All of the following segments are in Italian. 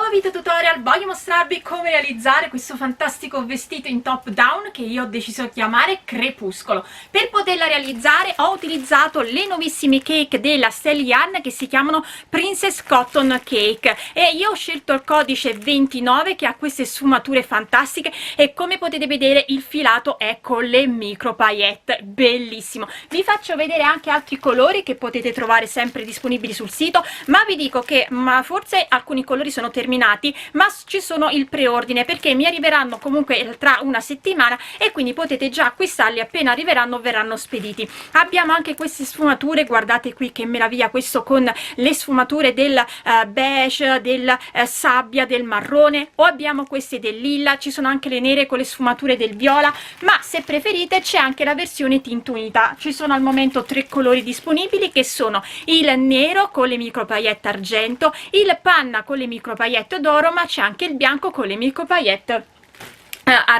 nuovo video tutorial voglio mostrarvi come realizzare questo fantastico vestito in top down che io ho deciso di chiamare Crepuscolo. Per poterla realizzare ho utilizzato le nuovissime cake della Stella Yarn che si chiamano Princess Cotton Cake e io ho scelto il codice 29 che ha queste sfumature fantastiche e come potete vedere il filato è con le micro paillette, bellissimo. Vi faccio vedere anche altri colori che potete trovare sempre disponibili sul sito, ma vi dico che forse alcuni colori sono terminati, ma ci sono il preordine perché mi arriveranno comunque tra una settimana e quindi potete già acquistarli appena arriveranno, verranno spediti. Abbiamo anche queste sfumature, guardate qui che meraviglia, questo con le sfumature del beige, del sabbia, del marrone, o abbiamo queste del lilla, ci sono anche le nere con le sfumature del viola, ma se preferite c'è anche la versione tinta unita. Ci sono al momento 3 colori disponibili che sono il nero con le micro paillette argento, il panna con le micro paillette d'oro, ma c'è anche il bianco con le micro paillette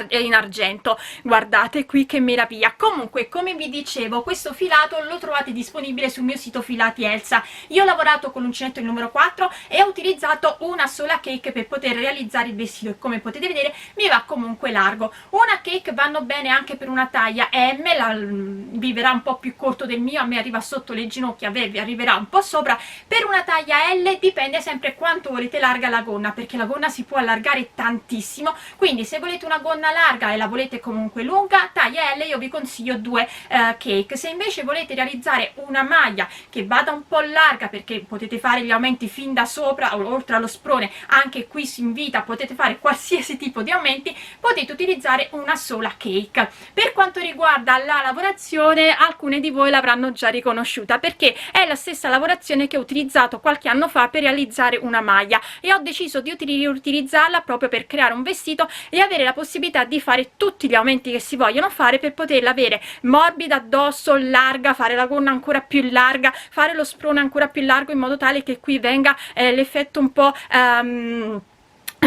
in argento. Guardate qui che meraviglia. Comunque, come vi dicevo, questo filato lo trovate disponibile sul mio sito Filati Elsa. Io ho lavorato con l'uncinetto il numero 4 e ho utilizzato una sola cake per poter realizzare il vestito e come potete vedere mi va comunque largo. Una cake vanno bene anche per una taglia M, vi verrà un po' più corto del mio, a me arriva sotto le ginocchia, vi arriverà un po' sopra. Per una taglia L dipende sempre quanto volete larga la gonna, perché la gonna si può allargare tantissimo, quindi se volete una gonna larga e la volete comunque lunga, taglia L, io vi consiglio 2 cake. Se invece volete realizzare una maglia che vada un po' larga, perché potete fare gli aumenti fin da sopra, oltre allo sprone anche qui si invita, potete fare qualsiasi tipo di aumenti, potete utilizzare una sola cake. Per quanto riguarda la lavorazione, alcune di voi l'avranno già riconosciuta perché è la stessa lavorazione che ho utilizzato qualche anno fa per realizzare una maglia e ho deciso di riutilizzarla proprio per creare un vestito e avere la possibilità di fare tutti gli aumenti che si vogliono fare per poterla avere morbida addosso, larga, fare la gonna ancora più larga, fare lo sprone ancora più largo, in modo tale che qui venga l'effetto un po'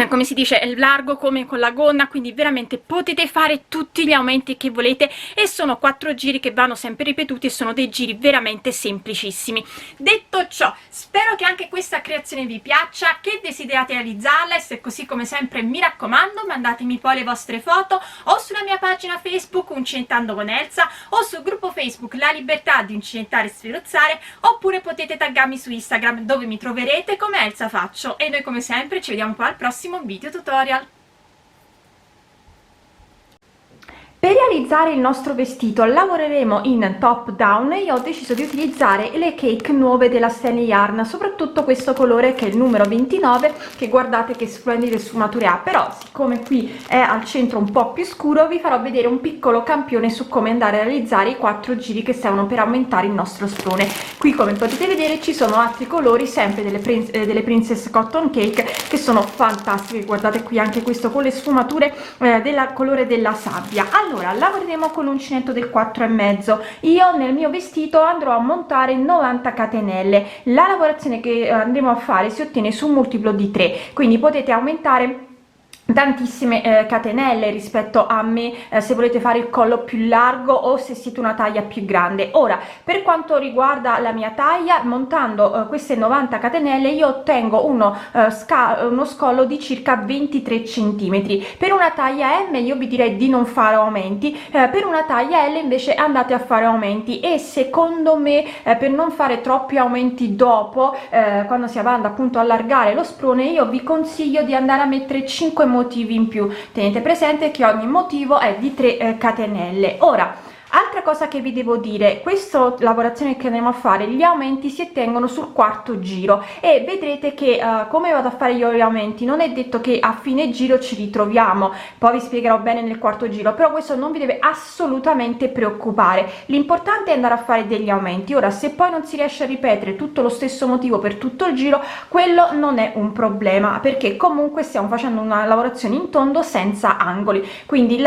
come si dice, largo come con la gonna, quindi veramente potete fare tutti gli aumenti che volete e sono 4 giri che vanno sempre ripetuti e sono dei giri veramente semplicissimi. Detto ciò, spero che anche questa creazione vi piaccia, che desiderate realizzarla, e se è così come sempre mi raccomando mandatemi poi le vostre foto o sulla mia pagina Facebook Uncinetando con Elsa o sul gruppo Facebook La Libertà di Uncinettare e Sferuzzare, oppure potete taggarmi su Instagram dove mi troverete come Elsa Faccio e noi come sempre ci vediamo poi al prossimo video tutorial. Per realizzare il nostro vestito lavoreremo in top down e io ho deciso di utilizzare le cake nuove della Stella Yarn, soprattutto questo colore che è il numero 29, che guardate che splendide sfumature ha, però siccome qui è al centro un po' più scuro vi farò vedere un piccolo campione su come andare a realizzare i 4 giri che servono per aumentare il nostro sprone. Qui come potete vedere ci sono altri colori sempre delle Princess Cotton Cake che sono fantastiche, guardate qui anche questo con le sfumature del colore della sabbia. Allora, lavoreremo con l'uncinetto del 4,5. Io nel mio vestito andrò a montare 90 catenelle. La lavorazione che andremo a fare si ottiene su un multiplo di 3, quindi potete aumentare tantissime catenelle rispetto a me se volete fare il collo più largo o se siete una taglia più grande. Ora, per quanto riguarda la mia taglia, montando queste 90 catenelle io ottengo uno scollo di circa 23 centimetri. Per una taglia M io vi direi di non fare aumenti, per una taglia L invece andate a fare aumenti, e secondo me per non fare troppi aumenti dopo quando si va appunto a allargare lo sprone, io vi consiglio di andare a mettere 5 motivi in più. Tenete presente che ogni motivo è di 3 catenelle. Ora, altra cosa che vi devo dire, questa lavorazione che andiamo a fare, gli aumenti si ottengono sul 4º giro e vedrete che come vado a fare io gli aumenti non è detto che a fine giro ci ritroviamo, poi vi spiegherò bene nel 4º giro, però questo non vi deve assolutamente preoccupare. L'importante è andare a fare degli aumenti. Ora, se poi non si riesce a ripetere tutto lo stesso motivo per tutto il giro, quello non è un problema, perché comunque stiamo facendo una lavorazione in tondo senza angoli, quindi gli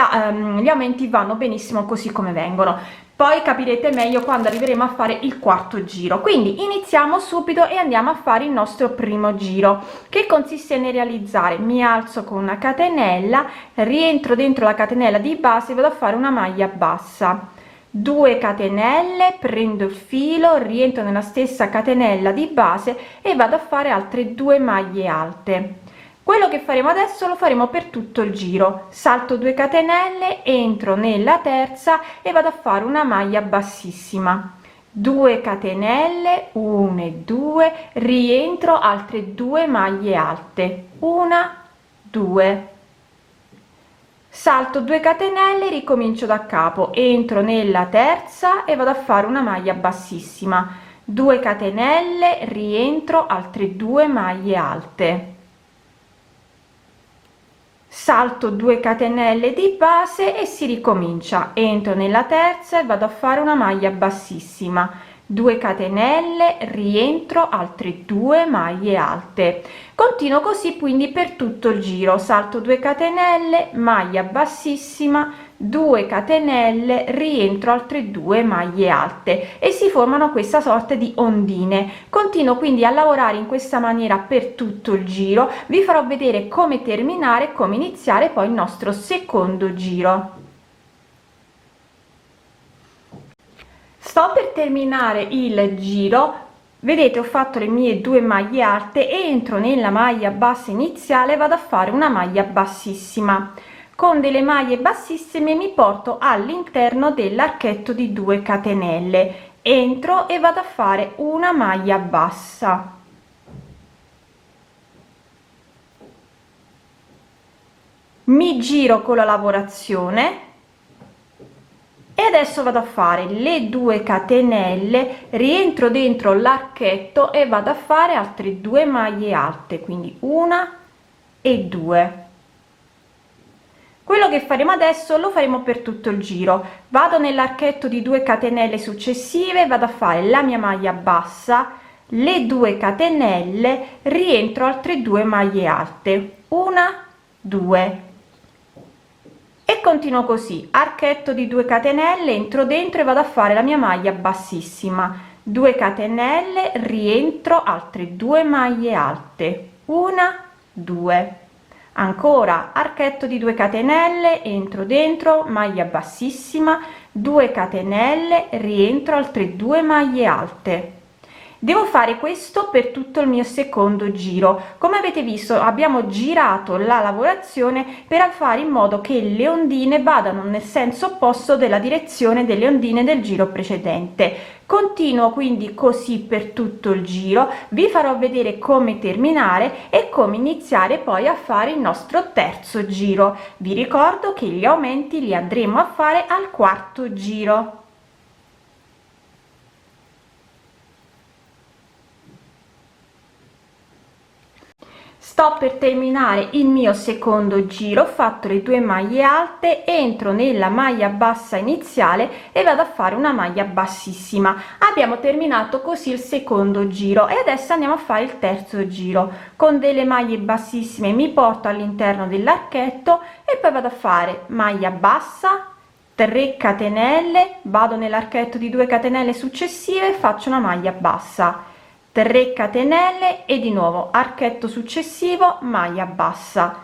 aumenti vanno benissimo così come vengono. Poi capirete meglio quando arriveremo a fare il 4º giro. Quindi iniziamo subito e andiamo a fare il nostro primo giro, che consiste nel realizzare: mi alzo con una catenella, rientro dentro la catenella di base, vado a fare una maglia bassa, 2 catenelle, prendo il filo, rientro nella stessa catenella di base e vado a fare altre 2 maglie alte, Quello che faremo adesso lo faremo per tutto il giro. Salto 2 catenelle, entro nella terza e vado a fare una maglia bassissima, 2 catenelle, 1 e 2, rientro, altre 2 maglie alte, 1, 2, salto 2 catenelle, ricomincio da capo, entro nella terza e vado a fare una maglia bassissima, 2 catenelle, rientro, altre 2 maglie alte, salto 2 catenelle di base e si ricomincia, entro nella terza e vado a fare una maglia bassissima, 2 catenelle, rientro, altre 2 maglie alte, continuo così quindi per tutto il giro, salto 2 catenelle, maglia bassissima, 2 catenelle, rientro, altre 2 maglie alte e si formano questa sorta di ondine. Continuo quindi a lavorare in questa maniera per tutto il giro, vi farò vedere come terminare, come iniziare poi il nostro secondo giro. Sto per terminare il giro, vedete ho fatto le mie 2 maglie alte, entro nella maglia bassa iniziale, vado a fare una maglia bassissima, con delle maglie bassissime mi porto all'interno dell'archetto di 2 catenelle, entro e vado a fare una maglia bassa, mi giro con la lavorazione e adesso vado a fare le 2 catenelle, rientro dentro l'archetto e vado a fare altre 2 maglie alte, quindi 1 e 2. Quello che faremo adesso lo faremo per tutto il giro, vado nell'archetto di 2 catenelle successive, vado a fare la mia maglia bassa, le 2 catenelle, rientro, altre 2 maglie alte, 1, 2 e continuo così, archetto di 2 catenelle, entro dentro e vado a fare la mia maglia bassissima, 2 catenelle, rientro, altre 2 maglie alte, 1, 2, ancora archetto di 2 catenelle, entro dentro, maglia bassissima, 2 catenelle, rientro, altre 2 maglie alte. Devo fare questo per tutto il mio secondo giro. Come avete visto abbiamo girato la lavorazione per fare in modo che le ondine vadano nel senso opposto della direzione delle ondine del giro precedente. Continuo quindi così per tutto il giro, vi farò vedere come terminare e come iniziare poi a fare il nostro terzo giro. Vi ricordo che gli aumenti li andremo a fare al quarto giro. Sto per terminare il mio secondo giro, ho fatto le 2 maglie alte, entro nella maglia bassa iniziale e vado a fare una maglia bassissima. Abbiamo terminato così il secondo giro e adesso andiamo a fare il terzo giro. Con delle maglie bassissime mi porto all'interno dell'archetto e poi vado a fare maglia bassa, 3 catenelle, vado nell'archetto di 2 catenelle successive, faccio una maglia bassa, 3 catenelle e di nuovo archetto successivo, maglia bassa,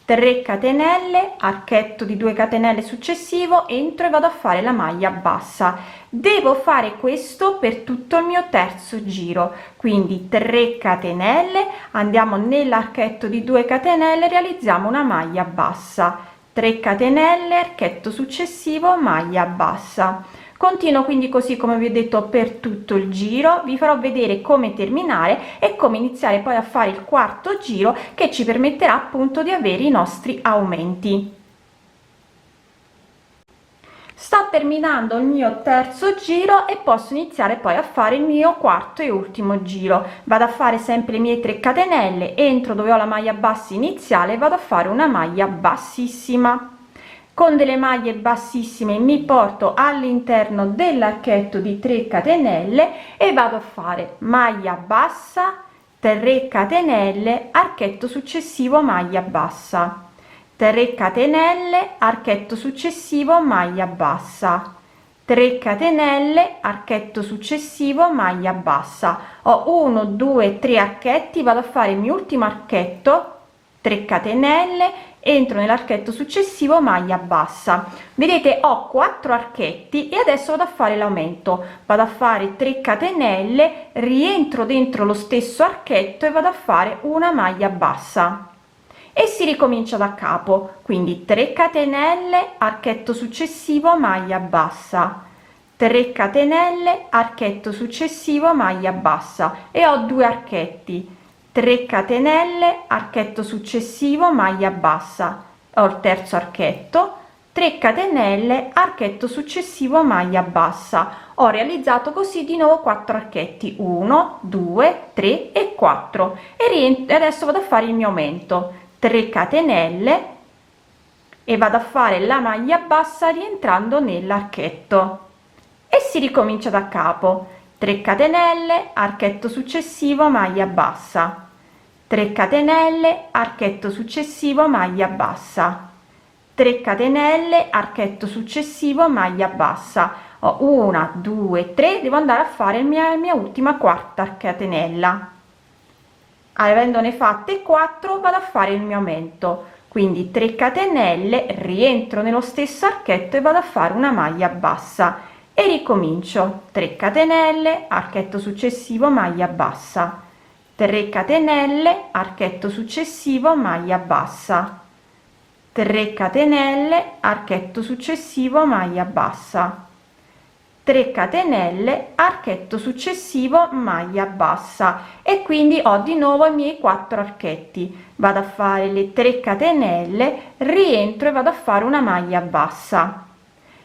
3 catenelle, archetto di 2 catenelle successivo, entro e vado a fare la maglia bassa. Devo fare questo per tutto il mio terzo giro, quindi 3 catenelle, andiamo nell'archetto di 2 catenelle, realizziamo una maglia bassa, 3 catenelle, archetto successivo, maglia bassa. Continuo quindi così come vi ho detto per tutto il giro, vi farò vedere come terminare e come iniziare poi a fare il quarto giro che ci permetterà appunto di avere i nostri aumenti. Sto terminando il mio terzo giro e posso iniziare poi a fare il mio quarto e ultimo giro. Vado a fare sempre le mie 3 catenelle, entro dove ho la maglia bassa iniziale e vado a fare una maglia bassissima. Con delle maglie bassissime mi porto all'interno dell'archetto di 3 catenelle e vado a fare maglia bassa, 3 catenelle, archetto successivo, maglia bassa, 3 catenelle, archetto successivo, maglia bassa, 3 catenelle, archetto successivo, maglia bassa. Ho 1 2 3 archetti, vado a fare il mio ultimo archetto, 3 catenelle, entro nell'archetto successivo, maglia bassa. Vedete ho 4 archetti e adesso vado a fare l'aumento, vado a fare 3 catenelle, rientro dentro lo stesso archetto e vado a fare una maglia bassa. e si ricomincia da capo, quindi 3 catenelle, archetto successivo, maglia bassa, 3 catenelle, archetto successivo, maglia bassa, e ho 2 archetti, 3 catenelle, archetto successivo, maglia bassa, ho il terzo archetto, 3 catenelle, archetto successivo, maglia bassa. Ho realizzato così di nuovo 4 archetti, 1 2 3 e 4, e adesso vado a fare il mio aumento, 3 catenelle, e vado a fare la maglia bassa rientrando nell'archetto e si ricomincia da capo, 3 catenelle, archetto successivo, maglia bassa, 3 catenelle, archetto successivo, maglia bassa, 3 catenelle, archetto successivo, maglia bassa. Ho 1 2 3, devo andare a fare la mia ultima quarta catenella. Avendone fatte 4 vado a fare il mio aumento, quindi 3 catenelle, rientro nello stesso archetto e vado a fare una maglia bassa e ricomincio, 3 catenelle, archetto successivo, maglia bassa, 3 catenelle, archetto successivo, maglia bassa, 3 catenelle, archetto successivo, maglia bassa, 3 catenelle, archetto successivo, maglia bassa, e quindi ho di nuovo i miei 4 archetti. Vado a fare le 3 catenelle, rientro e vado a fare una maglia bassa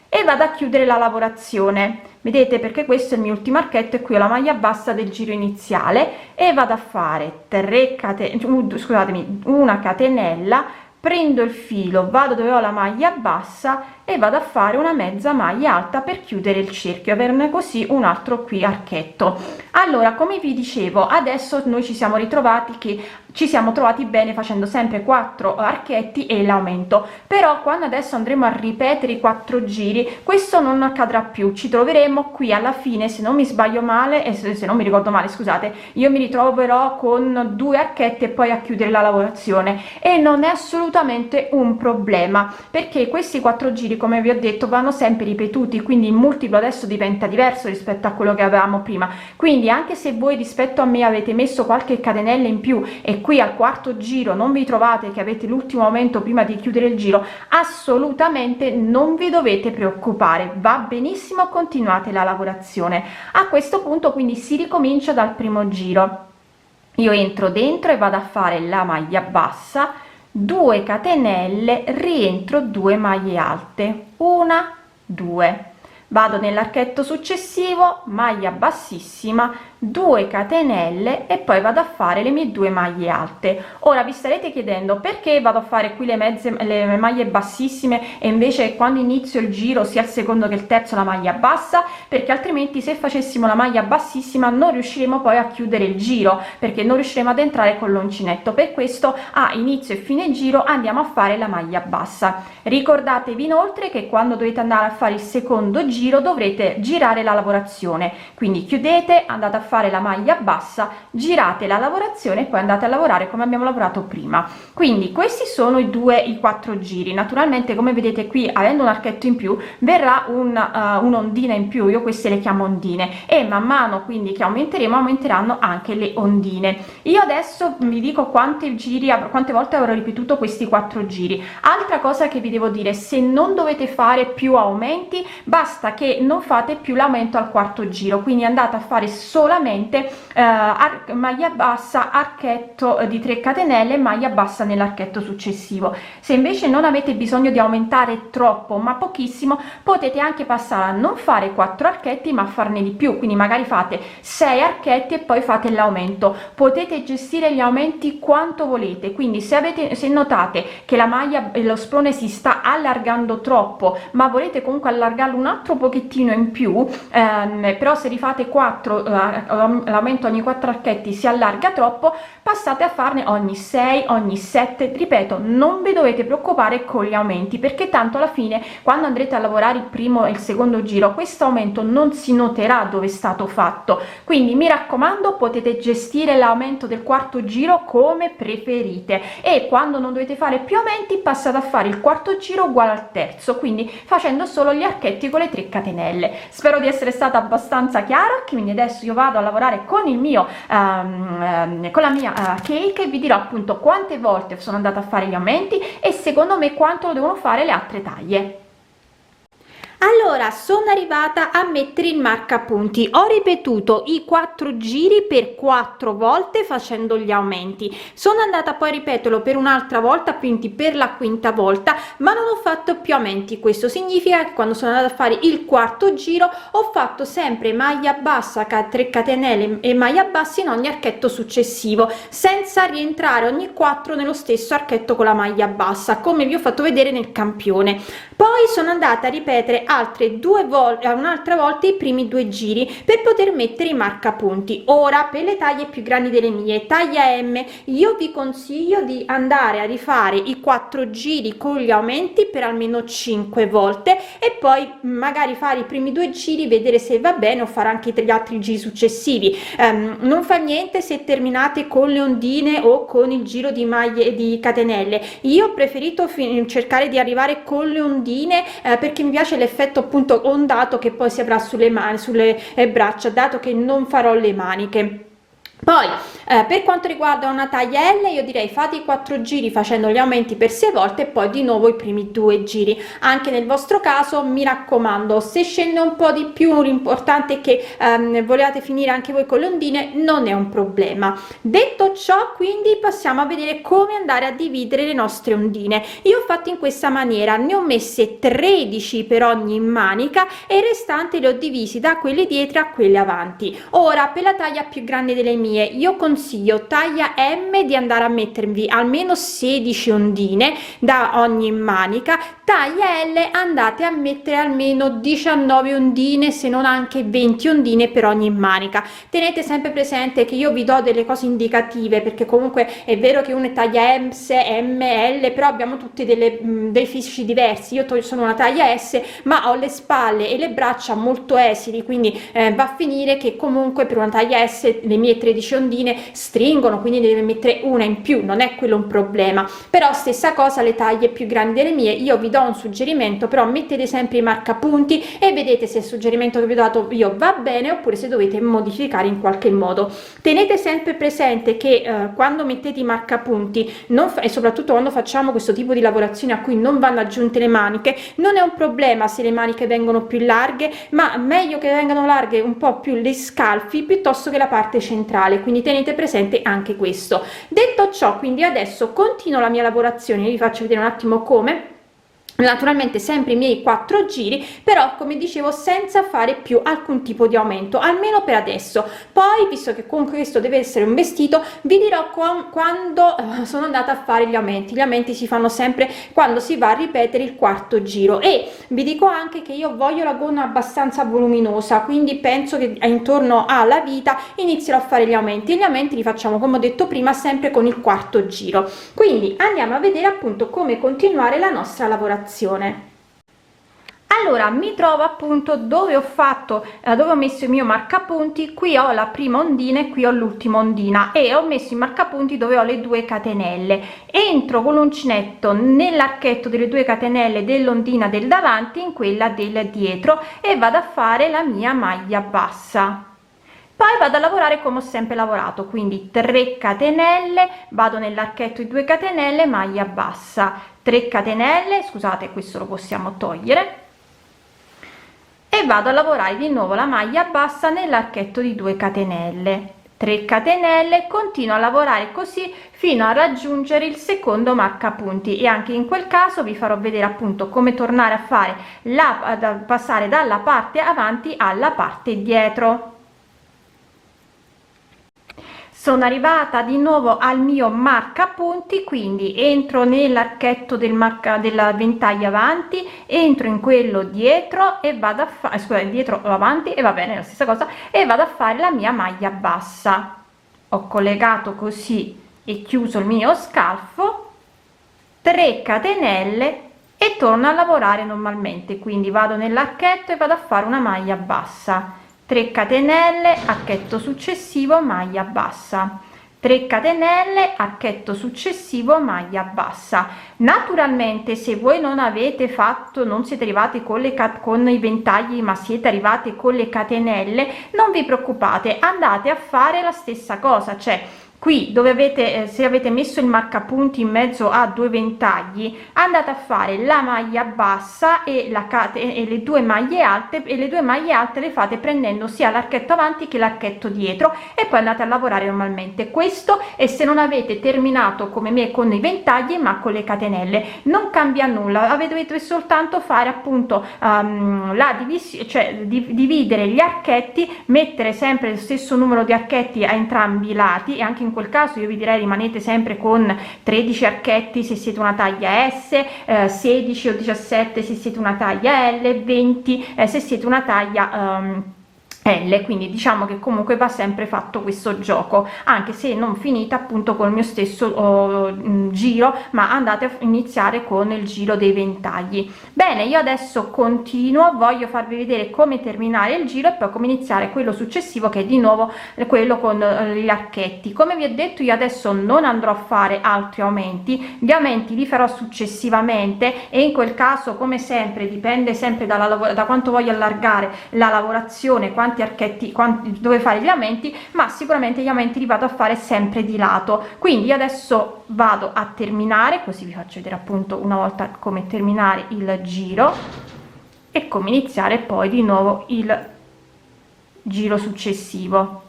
e vado a chiudere la lavorazione, vedete, perché questo è il mio ultimo archetto e qui ho la maglia bassa del giro iniziale, e vado a fare 3 catenelle, scusatemi, una catenella, prendo il filo, vado dove ho la maglia bassa e vado a fare una mezza maglia alta per chiudere il cerchio, averne così un altro qui archetto. Allora, come vi dicevo, adesso noi ci siamo trovati bene facendo sempre 4 archetti e l'aumento, però quando adesso andremo a ripetere i 4 giri questo non accadrà più, ci troveremo qui alla fine, se non mi sbaglio male e se non mi ricordo male, scusate, io mi ritroverò con 2 archetti e poi a chiudere la lavorazione, e non è assolutamente un problema, perché questi 4 giri, come vi ho detto, vanno sempre ripetuti, quindi il multiplo adesso diventa diverso rispetto a quello che avevamo prima, quindi anche se voi rispetto a me avete messo qualche catenella in più e qui al quarto giro non vi trovate che avete l'ultimo aumento prima di chiudere il giro, assolutamente non vi dovete preoccupare, va benissimo, continuate la lavorazione. A questo punto quindi si ricomincia dal primo giro, io entro dentro e vado a fare la maglia bassa, 2 catenelle, rientro 2 maglie alte, 1 2, vado nell'archetto successivo, maglia bassissima, 2 catenelle e poi vado a fare le mie 2 maglie alte. Ora vi starete chiedendo perché vado a fare qui le maglie bassissime e invece quando inizio il giro sia il secondo che il terzo la maglia bassa, perché altrimenti se facessimo la maglia bassissima non riusciremo poi a chiudere il giro, perché non riusciremo ad entrare con l'uncinetto. Per questo a inizio e fine giro andiamo a fare la maglia bassa. Ricordatevi inoltre che quando dovete andare a fare il secondo giro dovrete girare la lavorazione, quindi chiudete, andate a fare la maglia bassa, girate la lavorazione e poi andate a lavorare come abbiamo lavorato prima. Quindi questi sono i 4 giri. Naturalmente, come vedete qui, avendo un archetto in più verrà un'ondina in più, io queste le chiamo ondine, e man mano quindi che aumenteranno anche le ondine. Io adesso vi dico quante volte avrò ripetuto questi 4 giri. Altra cosa che vi devo dire: se non dovete fare più aumenti, basta che non fate più l'aumento al quarto giro, quindi andate a fare solamente maglia bassa, archetto di 3 catenelle, maglia bassa nell'archetto successivo. Se invece non avete bisogno di aumentare troppo ma pochissimo, potete anche passare a non fare 4 archetti ma farne di più, quindi magari fate 6 archetti e poi fate l'aumento. Potete gestire gli aumenti quanto volete, quindi se notate che la maglia e lo sprone si sta allargando troppo ma volete comunque allargarlo un altro pochettino in più, però se rifate 4 l'aumento ogni 4 archetti si allarga troppo, passate a farne ogni 6, ogni 7, ripeto, non vi dovete preoccupare con gli aumenti, perché tanto alla fine quando andrete a lavorare il primo e il secondo giro questo aumento non si noterà dove è stato fatto, quindi mi raccomando, potete gestire l'aumento del quarto giro come preferite, e quando non dovete fare più aumenti passate a fare il quarto giro uguale al terzo, quindi facendo solo gli archetti con le 3 catenelle. Spero di essere stata abbastanza chiara, quindi adesso io vado vado a lavorare con il mio con la mia cake, vi dirò appunto quante volte sono andata a fare gli aumenti e secondo me quanto lo devono fare le altre taglie. Allora, sono arrivata a mettere il marcapunti, ho ripetuto i 4 giri per 4 volte facendo gli aumenti, sono andata poi a ripeterlo per un'altra volta, quindi per la quinta volta, ma non ho fatto più aumenti. Questo significa che quando sono andata a fare il quarto giro ho fatto sempre maglia bassa, 3 catenelle e maglia bassa in ogni archetto successivo, senza rientrare ogni 4 nello stesso archetto con la maglia bassa, come vi ho fatto vedere nel campione. Poi sono andata a ripetere altre 2 volte, un'altra volta i primi 2 giri per poter mettere i marcapunti. Ora per le taglie più grandi delle mie, taglia M, io vi consiglio di andare a rifare i 4 giri con gli aumenti per almeno 5 volte e poi magari fare i primi 2 giri, vedere se va bene o fare anche gli altri giri successivi. Non fa niente se terminate con le ondine o con il giro di maglie di catenelle. Io ho preferito cercare di arrivare con le ondine perché mi piace l'effetto appunto ondato che poi si avrà sulle mani, sulle braccia, dato che non farò le maniche. Poi per quanto riguarda una taglia L, io direi fate i 4 giri facendo gli aumenti per 6 volte e poi di nuovo i primi 2 giri. Anche nel vostro caso mi raccomando, se scende un po' di più, l'importante è che vogliate finire anche voi con le ondine, non è un problema. Detto ciò, quindi passiamo a vedere come andare a dividere le nostre ondine. Io ho fatto in questa maniera, ne ho messe 13 per ogni manica e i restanti li ho divisi da quelle dietro a quelle avanti. Ora per la taglia più grande delle mie, io consiglio taglia M di andare a mettervi almeno 16 ondine da ogni manica, taglia L andate a mettere almeno 19 ondine, se non anche 20 ondine per ogni manica. Tenete sempre presente che io vi do delle cose indicative, perché comunque è vero che uno è taglia S, M, L, però abbiamo tutti dei fisici diversi. Io sono una taglia S, ma ho le spalle e le braccia molto esili, quindi va a finire che comunque per una taglia S le mie 13 ondine stringono, quindi deve mettere una in più, non è quello un problema. Però stessa cosa le taglie più grandi delle mie, io vi do un suggerimento, però mettete sempre i marcapunti e vedete se il suggerimento che vi ho dato io va bene oppure se dovete modificare in qualche modo. Tenete sempre presente che quando mettete i marcapunti e soprattutto quando facciamo questo tipo di lavorazione a cui non vanno aggiunte le maniche, non è un problema se le maniche vengono più larghe, ma meglio che vengano larghe un po' più le scalfi piuttosto che la parte centrale, quindi tenete presente anche questo. Detto ciò, quindi adesso continuo la mia lavorazione, vi faccio vedere un attimo come. Naturalmente sempre i miei 4 giri, però come dicevo senza fare più alcun tipo di aumento, almeno per adesso. Poi, visto che comunque questo deve essere un vestito, vi dirò quando sono andata a fare gli aumenti. Gli aumenti si fanno sempre quando si va a ripetere il quarto giro, e vi dico anche che io voglio la gonna abbastanza voluminosa, quindi penso che intorno alla vita inizierò a fare gli aumenti, e gli aumenti li facciamo, come ho detto prima, sempre con il quarto giro. Quindi andiamo a vedere appunto come continuare la nostra lavorazione. Allora mi trovo appunto dove ho fatto dove ho messo il mio marcapunti. Qui ho la prima ondina e qui ho l'ultima ondina, e ho messo i marcapunti dove ho le 2 catenelle. Entro con l'uncinetto nell'archetto delle 2 catenelle dell'ondina del davanti, in quella del dietro, e vado a fare la mia maglia bassa. Poi vado a lavorare come ho sempre lavorato, quindi 3 catenelle, vado nell'archetto di 2 catenelle, maglia bassa, 3 catenelle, scusate, questo lo possiamo togliere, e vado a lavorare di nuovo la maglia bassa nell'archetto di 2 catenelle, 3 catenelle, continuo a lavorare così fino a raggiungere il secondo marcapunti, e anche in quel caso vi farò vedere appunto come tornare a fare passare dalla parte avanti alla parte dietro. Sono arrivata di nuovo al mio marcapunti, quindi entro nell'archetto della ventaglia avanti, entro in quello dietro e vado a fare, scusate, dietro o avanti, e va bene la stessa cosa, e vado a fare la mia maglia bassa. Ho collegato così e chiuso il mio scalfo, 3 catenelle e torno a lavorare normalmente, quindi vado nell'archetto e vado a fare una maglia bassa, 3 catenelle, archetto successivo, maglia bassa, 3 catenelle, archetto successivo, maglia bassa. Naturalmente se voi non avete fatto, non siete arrivati con i ventagli, ma siete arrivati con le catenelle, non vi preoccupate, andate a fare la stessa cosa, cioè qui dove avete se avete messo il marcapunti in mezzo a 2 ventagli, andate a fare la maglia bassa e le 2 maglie alte, e le 2 maglie alte le fate prendendo sia l'archetto avanti che l'archetto dietro, e poi andate a lavorare normalmente. Questo e se non avete terminato come me con i ventagli ma con le catenelle, non cambia nulla, dovete soltanto fare appunto la divisione, cioè dividere gli archetti, mettere sempre lo stesso numero di archetti a entrambi i lati, e anche in quel caso io vi direi rimanete sempre con 13 archetti se siete una taglia S, 16 o 17 se siete una taglia L, 20 se siete una taglia L, quindi diciamo che comunque va sempre fatto questo gioco, anche se non finite appunto col mio stesso giro, ma andate a iniziare con il giro dei ventagli. Bene, io adesso continuo, voglio farvi vedere come terminare il giro e poi come iniziare quello successivo, che è di nuovo quello con gli archetti. Come vi ho detto, io adesso non andrò a fare altri aumenti, gli aumenti li farò successivamente, e in quel caso come sempre dipende sempre da quanto voglio allargare la lavorazione, quanti archetti, dove fare gli aumenti, ma sicuramente gli aumenti li vado a fare sempre di lato. Quindi io adesso vado a terminare, così vi faccio vedere appunto una volta come terminare il giro e come iniziare poi di nuovo il giro successivo.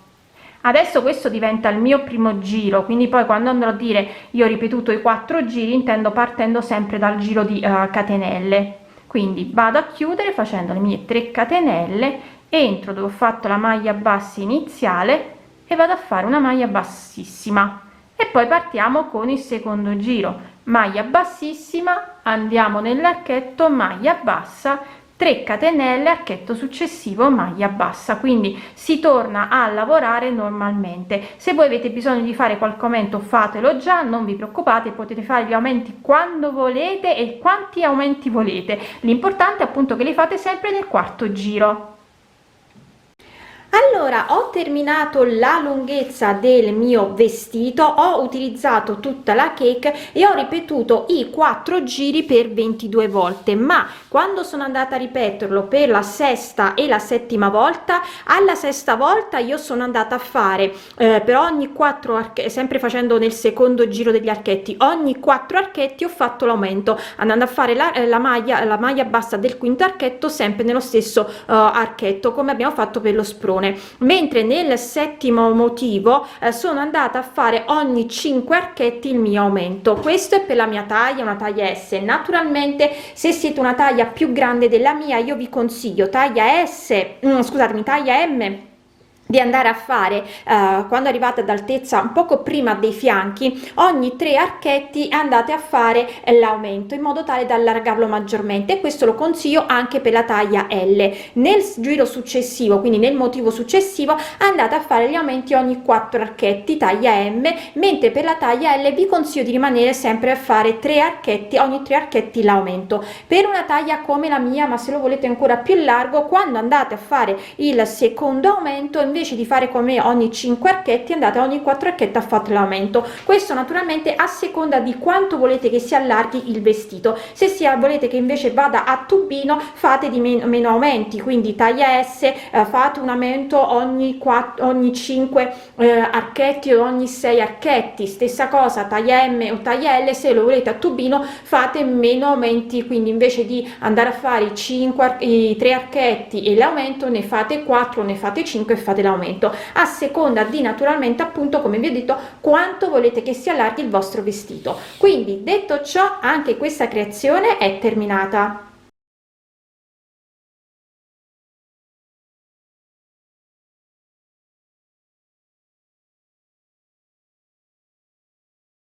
Adesso questo diventa il mio primo giro, quindi poi quando andrò a dire io ho ripetuto i 4 giri, intendo partendo sempre dal giro di catenelle. Quindi vado a chiudere facendo le mie 3 catenelle, entro dove ho fatto la maglia bassa iniziale e vado a fare una maglia bassissima, e poi partiamo con il secondo giro, maglia bassissima, andiamo nell'archetto, maglia bassa, 3 catenelle, archetto successivo, maglia bassa. Quindi si torna a lavorare normalmente. Se voi avete bisogno di fare qualche aumento, fatelo già, non vi preoccupate, potete fare gli aumenti quando volete e quanti aumenti volete, l'importante è appunto che li fate sempre nel quarto giro. Allora, ho terminato la lunghezza del mio vestito, ho utilizzato tutta la cake e ho ripetuto i 4 giri per 22 volte, ma quando sono andata a ripeterlo per la sesta e la settima volta, alla sesta volta io sono andata a fare per ogni 4 archetti, sempre facendo nel secondo giro degli archetti, ogni 4 archetti ho fatto l'aumento, andando a fare la maglia bassa del quinto archetto sempre nello stesso archetto, come abbiamo fatto per lo sprone. Mentre nel settimo motivo sono andata a fare ogni 5 archetti il mio aumento. Questo è per la mia taglia, una taglia S. Naturalmente se siete una taglia più grande della mia, io vi consiglio taglia taglia M, di andare a fare quando arrivate ad altezza un poco prima dei fianchi, ogni 3 archetti andate a fare l'aumento in modo tale da allargarlo maggiormente, e questo lo consiglio anche per la taglia L. Nel giro successivo, quindi nel motivo successivo, andate a fare gli aumenti ogni 4 archetti taglia M, mentre per la taglia L vi consiglio di rimanere sempre a fare 3 archetti, ogni 3 archetti l'aumento. Per una taglia come la mia, ma se lo volete ancora più largo, quando andate a fare il secondo aumento, invece di fare come ogni 5 archetti, andate ogni 4 archetti a fare l'aumento. Questo naturalmente a seconda di quanto volete che si allarghi il vestito. Se volete che invece vada a tubino, fate di meno aumenti, quindi taglia S fate un aumento ogni 5 archetti o ogni 6 archetti. Stessa cosa taglia M o taglia L, se lo volete a tubino fate meno aumenti, quindi invece di andare a fare i 3 archetti e l'aumento, ne fate 4, ne fate 5 e fate l'aumento, a seconda di naturalmente appunto, come vi ho detto, quanto volete che si allarghi il vostro vestito. Quindi detto ciò, anche questa creazione è terminata.